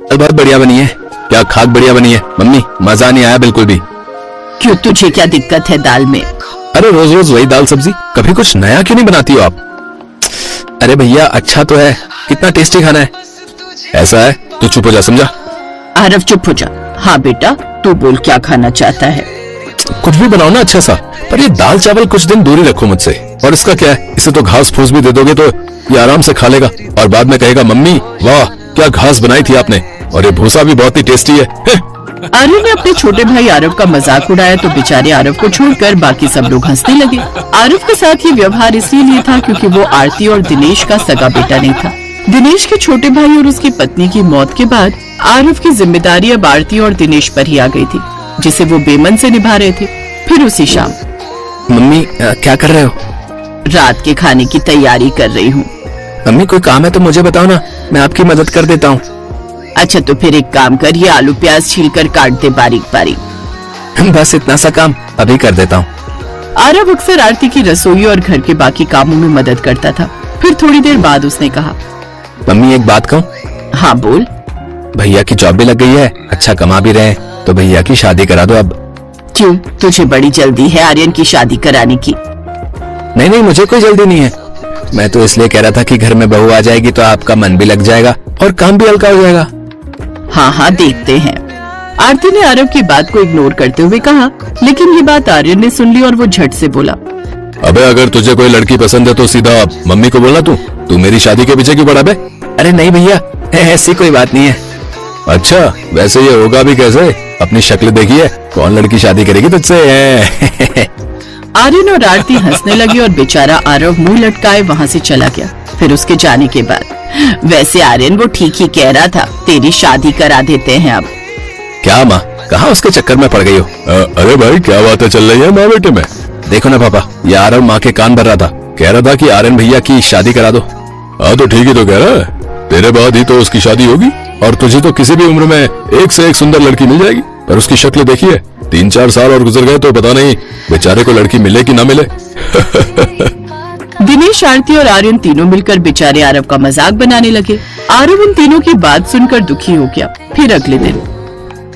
बहुत बढ़िया बनी है। क्या खाक बढ़िया बनी है मम्मी, मजा नहीं आया बिल्कुल भी। क्यों, तुझे क्या दिक्कत है दाल में? अरे रोज रोज वही दाल सब्जी, कभी कुछ नया क्यों नहीं बनाती हो आप? अरे भैया अच्छा तो है, कितना टेस्टी खाना है। ऐसा है तो चुप हो जा, समझा? आरव चुप हो जा। हाँ बेटा, तू बोल क्या खाना चाहता है? कुछ भी बनाओ ना अच्छा सा, पर ये दाल चावल कुछ दिन दूरी रखो मुझसे। और इसका क्या है, इसे तो घास फूस भी दे दोगे तो ये आराम से खा लेगा और बाद में कहेगा मम्मी वाह क्या घास बनाई थी आपने, और ये भूसा भी बहुत ही टेस्टी है। आर्यन ने अपने छोटे भाई आरव का मजाक उड़ाया तो बेचारे आरव को छोड़कर बाकी सब लोग हंसने लगे। आरव के साथ ये व्यवहार इसलिए था क्योंकि वो आरती और दिनेश का सगा बेटा नहीं था। दिनेश के छोटे भाई और उसकी पत्नी की मौत के बाद आरव की जिम्मेदारी अब आरती और दिनेश पर ही आ गई थी, जिसे वो बेमन से निभा रहे थे। फिर उसी शाम मम्मी क्या कर रहे हो? रात के खाने की तैयारी कर रही हूँ। मम्मी कोई काम है तो मुझे बताओ ना, मैं आपकी मदद कर देता हूँ। अच्छा तो फिर एक काम कर, ये आलू प्याज छीलकर काट दे बारीक बारीक। बस इतना सा काम अभी कर देता हूँ। आरव अक्सर आरती की रसोई और घर के बाकी कामों में मदद करता था। फिर थोड़ी देर बाद उसने कहा, मम्मी एक बात कहूँ? हाँ बोल। भैया की जॉब भी लग गई है, अच्छा कमा भी रहे हैं, तो भैया की शादी करा दो अब। क्यों, तुझे बड़ी जल्दी है आर्यन की शादी कराने की? नहीं नहीं, मुझे कोई जल्दी नहीं है। मैं तो इसलिए कह रहा था कि घर में बहू आ जाएगी तो आपका मन भी लग जाएगा और काम भी हल्का हो जाएगा। हाँ हाँ देखते हैं। आरती ने आरव की बात को इग्नोर करते हुए कहा, लेकिन ये बात आर्यन ने सुन ली और वो झट से बोला, अबे अगर तुझे कोई लड़की पसंद है तो सीधा मम्मी को बोलना, तू मेरी शादी के पीछे क्यों पड़ा बे? अरे नहीं भैया, ऐसी कोई बात नहीं है। अच्छा वैसे ये होगा भी कैसे? अपनी शक्ल देखिए, कौन लड़की शादी करेगी तुझसे? आर्यन और आरती हंसने लगे और बेचारा आरव मुंह लटकाए वहाँ से चला गया। फिर उसके जाने के बाद, वैसे आर्यन वो ठीक ही कह रहा था, तेरी शादी करा देते हैं अब। क्या माँ, कहाँ उसके चक्कर में पड़ गई हो? अरे भाई क्या बातें चल रही है माँ बेटे में? देखो ना पापा, ये आरव माँ के कान भर रहा था, कह रहा था कि आर्यन भैया की शादी करा दो। हाँ तो ठीक ही तो कह रहा है, तेरे बाद ही तो उसकी शादी होगी और तुझे तो किसी भी उम्र में एक से एक सुंदर लड़की मिल जाएगी। पर उसकी शक्ल देखिए, 3-4 साल और गुजर गए तो पता नहीं बेचारे को लड़की मिले कि ना मिले। दिनेश, आरती और आर्यन तीनों मिलकर बेचारे आरव का मजाक बनाने लगे। आरव उन तीनों की बात सुनकर दुखी हो गया। फिर अगले दिन,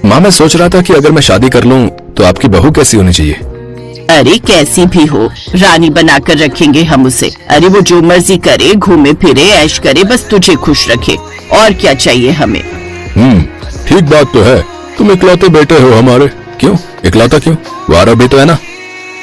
माँ मैं सोच रहा था कि अगर मैं शादी कर लूँ तो आपकी बहू कैसी होनी चाहिए? अरे कैसी भी हो, रानी बनाकर रखेंगे हम उसे। अरे वो जो मर्जी करे, घूमे फिरे, ऐश करे, बस तुझे खुश रखे, और क्या चाहिए हमें। ठीक बात तो है, तुम इकलौते बेटे हो हमारे। क्यों इकलौता क्यों? वो आरव भी तो है ना।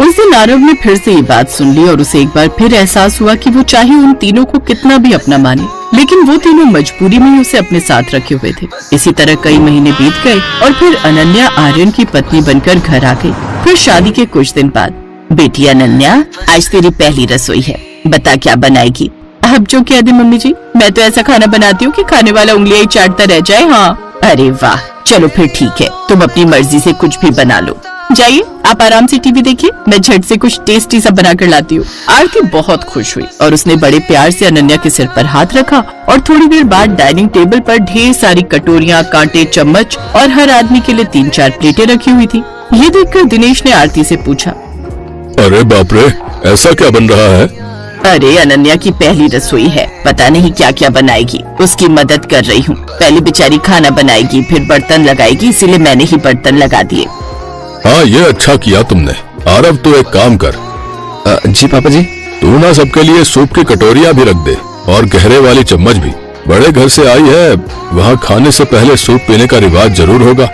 उस दिन आरव ने फिर से ये बात सुन ली और उसे एक बार फिर एहसास हुआ कि वो चाहे उन तीनों को कितना भी अपना माने, लेकिन वो तीनों मजबूरी में ही उसे अपने साथ रखे हुए थे। इसी तरह कई महीने बीत गए और फिर अनन्या आर्यन की पत्नी बनकर घर आ गई। फिर शादी के कुछ दिन बाद, बेटी अनन्या आज तेरी पहली रसोई है, बता क्या बनाएगी? अब जो कह दे मम्मी जी, मैं तो ऐसा खाना बनाती हूँ कि खाने वाला उंगलियां ही चाटता रह जाए। हाँ अरे वाह, चलो फिर ठीक है, तुम अपनी मर्जी से कुछ भी बना लो। जाइए आप आराम से टीवी देखिए, मैं झट से कुछ टेस्टी सा बना कर लाती हूँ। आरती बहुत खुश हुई और उसने बड़े प्यार से अनन्या के सिर पर हाथ रखा और थोड़ी देर बाद डाइनिंग टेबल पर ढेर सारी कटोरियाँ, कांटे, चम्मच और हर आदमी के लिए 3-4 प्लेटें रखी हुई थी। ये देखकर दिनेश ने आरती से पूछा, अरे बाप रे, ऐसा क्या बन रहा है? अरे अनन्या की पहली रसोई है, पता नहीं क्या क्या बनाएगी, उसकी मदद कर रही हूँ। पहले बेचारी खाना बनाएगी, फिर बर्तन लगाएगी, इसीलिए मैंने ही बर्तन लगा दिए। हाँ ये अच्छा किया तुमने। आरव तो एक काम कर। जी पापा जी। तू ना सबके लिए सूप की कटोरियाँ भी रख दे और गहरे वाली चम्मच भी। बड़े घर से आई है, वहाँ खाने से पहले सूप पीने का रिवाज जरूर होगा।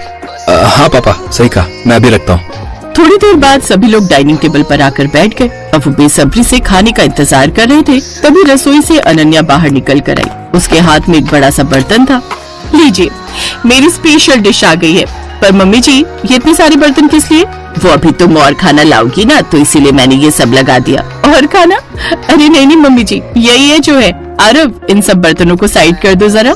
हाँ पापा सही कहा, मैं भी रखता हूँ। थोड़ी देर बाद सभी लोग डाइनिंग टेबल पर आकर बैठ गए। अब वो बेसब्री से खाने का इंतजार कर रहे थे। तभी रसोई से अनन्या बाहर निकल कर आई। उसके हाथ में एक बड़ा सा बर्तन था। लीजिए मेरी स्पेशल डिश आ गई है। पर मम्मी जी, ये इतने सारे बर्तन किस लिए? वो अभी तुम और खाना लाओगी ना, तो इसीलिए मैंने ये सब लगा दिया। और खाना? अरे नहीं नहीं मम्मी जी, यही है जो है। आरव, इन सब बर्तनों को साइड कर दो जरा।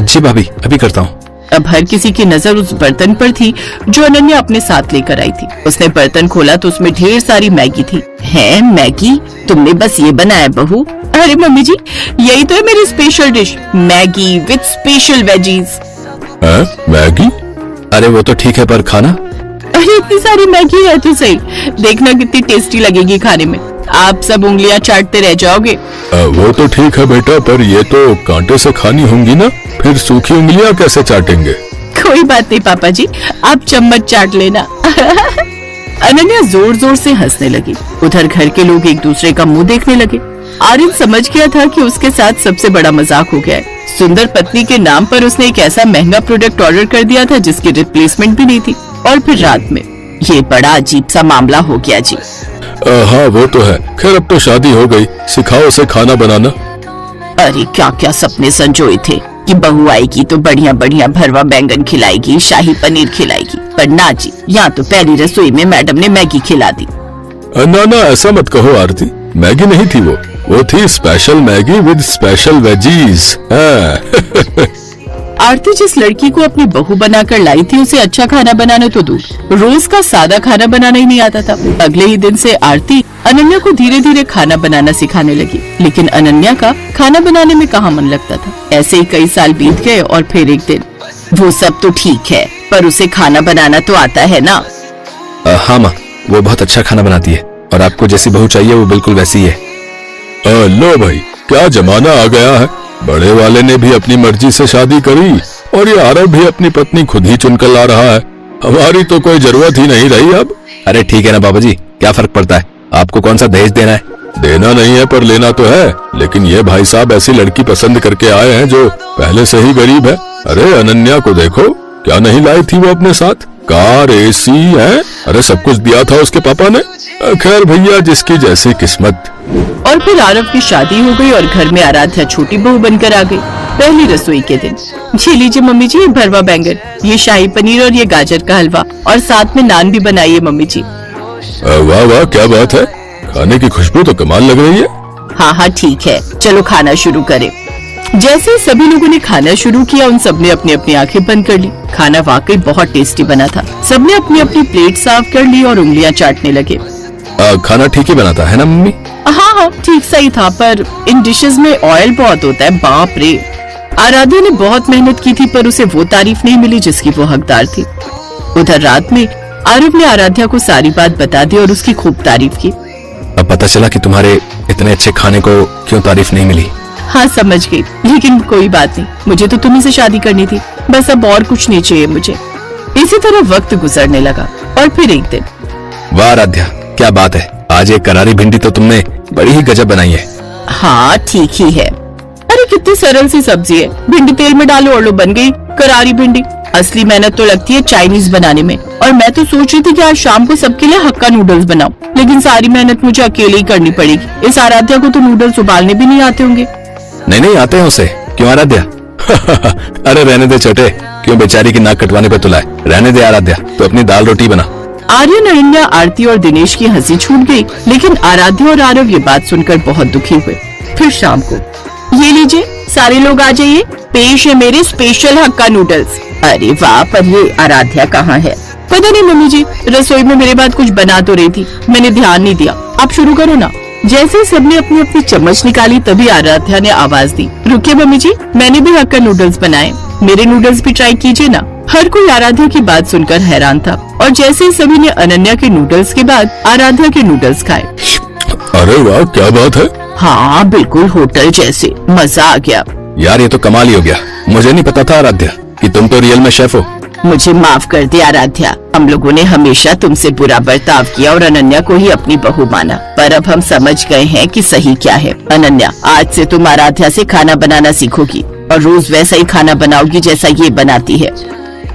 जी भाभी, अभी करता हूँ। अब हर किसी की नजर उस बर्तन पर थी जो अनन्या अपने साथ लेकर आई थी। उसने बर्तन खोला तो उसमें ढेर सारी मैगी थी। है मैगी? तुमने बस ये बनाया बहू? अरे मम्मी जी, यही तो है मेरी special dish, Maggi with special veggies. Maggi? अरे वो तो ठीक है, पर खाना? अरे इतनी सारी मैगी है तो सही, देखना कितनी टेस्टी लगेगी खाने में। आप सब उंगलियां चाटते रह जाओगे। वो तो ठीक है बेटा, पर ये तो कांटे से खानी होंगी ना? फिर सूखी उंगलियां कैसे चाटेंगे? कोई बात नहीं पापा जी, आप चम्मच चाट लेना। अनन्या जोर जोर से हंसने लगी। उधर घर के लोग एक दूसरे का मुंह देखने लगे। आर्यन समझ गया था कि उसके साथ सबसे बड़ा मजाक हो गया है। सुंदर पत्नी के नाम पर उसने एक ऐसा महंगा प्रोडक्ट ऑर्डर कर दिया था जिसकी रिप्लेसमेंट भी नहीं थी। और फिर रात में ये बड़ा अजीब सा मामला हो गया जी। हाँ वो तो है। खैर अब तो शादी हो गई, सिखाओ उसे खाना बनाना। अरे क्या क्या सपने संजोए थे कि बहू आएगी तो बढ़िया बढ़िया भरवा बैंगन खिलाएगी, शाही पनीर खिलाएगी। पर ना जी, यहाँ तो पहली रसोई में मैडम ने मैगी खिला दी। ना ना ऐसा मत कहो आरती, मैगी नहीं थी वो थी special Maggi with special veggies. Aarti जिस लड़की को अपनी बहू बनाकर लाई थी उसे अच्छा खाना बनाना तो दूर, रोज का सादा खाना बनाना ही नहीं आता था। अगले ही दिन से आरती अनन्या को धीरे धीरे खाना बनाना सिखाने लगी। लेकिन अनन्या का खाना बनाने में कहाँ मन लगता था। ऐसे ही कई साल बीत गए और फिर एक दिन, वो सब तो ठीक है पर उसे खाना बनाना तो आता है ना? हाँ माँ, वो बहुत अच्छा खाना बनाती है और आपको जैसी बहू चाहिए वो बिल्कुल वैसी है। लो भाई, क्या जमाना आ गया है। बड़े वाले ने भी अपनी मर्जी से शादी करी और ये आरव भी अपनी पत्नी खुद ही चुनकर ला रहा है। हमारी तो कोई जरूरत ही नहीं रही अब। अरे ठीक है ना बाबा जी, क्या फर्क पड़ता है? आपको कौन सा दहेज देना है? देना नहीं है पर लेना तो है। लेकिन ये भाई साहब ऐसी लड़की पसंद करके आए हैं जो पहले से ही गरीब है। अरे अनन्या को देखो, क्या नहीं लाई थी वो अपने साथ? कार, एसी है, अरे सब कुछ दिया था उसके पापा ने। खैर भैया, जिसकी जैसी किस्मत। और फिर आरव की शादी हो गई और घर में आराध्या छोटी बहू बनकर आ गई। पहली रसोई के दिन, जी लीजिए मम्मी जी, ये भरवा बैंगन, ये शाही पनीर और ये गाजर का हलवा और साथ में नान भी बनाइए मम्मी जी। वाह वाह, क्या बात है। खाने की खुशबू तो कमाल लग रही है। हाँ हाँ ठीक है, चलो खाना शुरू करें। जैसे सभी लोगों ने खाना शुरू किया, उन सबने अपनी अपनी आंखें बंद कर ली। खाना वाकई बहुत टेस्टी बना था। सबने अपनी अपनी प्लेट साफ कर ली और उंगलियां चाटने लगे। खाना ठीक ही बनाता है ना मम्मी? हाँ हाँ ठीक सही था, पर इन डिशेस में ऑयल बहुत होता है, बाप रे। आराध्या ने बहुत मेहनत की थी पर उसे वो तारीफ नहीं मिली जिसकी वो हकदार थी। उधर रात में आरव ने आराध्या को सारी बात बता दी और उसकी खूब तारीफ की। अब पता चला कि तुम्हारे इतने अच्छे खाने को क्यों तारीफ नहीं मिली। हाँ समझ गई, लेकिन कोई बात नहीं, मुझे तो तुम्ही से शादी करनी थी, बस अब और कुछ नहीं चाहिए मुझे। इसी तरह वक्त गुजरने लगा और फिर एक दिन, वाह आराध्या, क्या बात है, आज एक करारी भिंडी तो तुमने बड़ी ही गजब बनाई है। हाँ ठीक ही है। अरे कितनी सरल सी सब्जी है, भिंडी तेल में डालो और लो बन गई करारी भिंडी। असली मेहनत तो लगती है चाइनीज बनाने में। और मैं तो सोच रही थी कि आज शाम को सबके लिए हक्का नूडल्स बनाऊं, लेकिन सारी मेहनत मुझे अकेले ही करनी पड़ेगी। इस आराध्या को तो नूडल्स उबालने भी नहीं आते होंगे। नहीं नहीं आते हैं उसे, क्यों आराध्या? अरे रहने दे छोटे, क्यों बेचारी की नाक कटवाने पे तुला है। रहने दे आराध्या, तो अपनी दाल रोटी बना। आर्यन, अनन्या, आरती और दिनेश की हंसी छूट गई, लेकिन आराध्या और आरव ये बात सुनकर बहुत दुखी हुए। फिर शाम को, ये लीजिए सारे लोग आ जाइए, पेश है मेरे स्पेशल हक्का नूडल्स। अरे वाह, पर ये आराध्या कहाँ है? पता नहीं मम्मी जी, रसोई में मेरे बाद कुछ बना तो रही थी, मैंने ध्यान नहीं दिया। आप शुरू करो ना। जैसे सबने अपनी अपनी चम्मच निकाली तभी आराध्या ने आवाज दी, रुकिए मम्मी जी, मैंने भी हक्का नूडल्स बनाए, मेरे नूडल्स भी ट्राई कीजिए ना। हर कोई आराध्या की बात सुनकर हैरान था और जैसे ही सभी ने अनन्या के नूडल्स के बाद आराध्या के नूडल्स खाए। अरे वाह, क्या बात है। हाँ बिल्कुल होटल जैसे, मजा आ गया। यार ये तो कमाल ही हो गया, मुझे नहीं पता था आराध्या कि तुम तो रियल में शेफ हो। मुझे माफ कर दे आराध्या, हम लोगों ने हमेशा तुमसे बुरा बर्ताव किया और अनन्या को ही अपनी बहू माना, पर अब हम समझ गए हैं कि सही क्या है। अनन्या, आज से तुम आराध्या से खाना बनाना सीखोगी और रोज वैसा ही खाना बनाओगी जैसा ये बनाती है।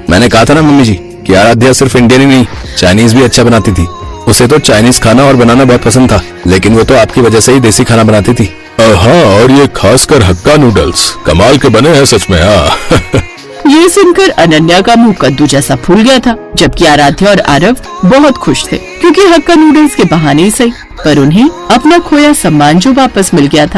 मैंने कहा था ना मम्मी जी कि आराध्या सिर्फ इंडियन ही नहीं, चाइनीज भी अच्छा बनाती थी। उसे तो चाइनीज खाना और बनाना बहुत पसंद था, लेकिन वो तो आपकी वजह से ही देसी खाना बनाती थी। हाँ, और ये खासकर हक्का नूडल्स कमाल के बने हैं सच में। हाँ। ये सुनकर अनन्या का मुंह कद्दू जैसा फूल गया था, जबकि आराध्या और आरव बहुत खुश थे, क्योंकि हक्का नूडल्स के बहाने ही सही, पर उन्हें अपना खोया सम्मान जो वापस मिल गया था।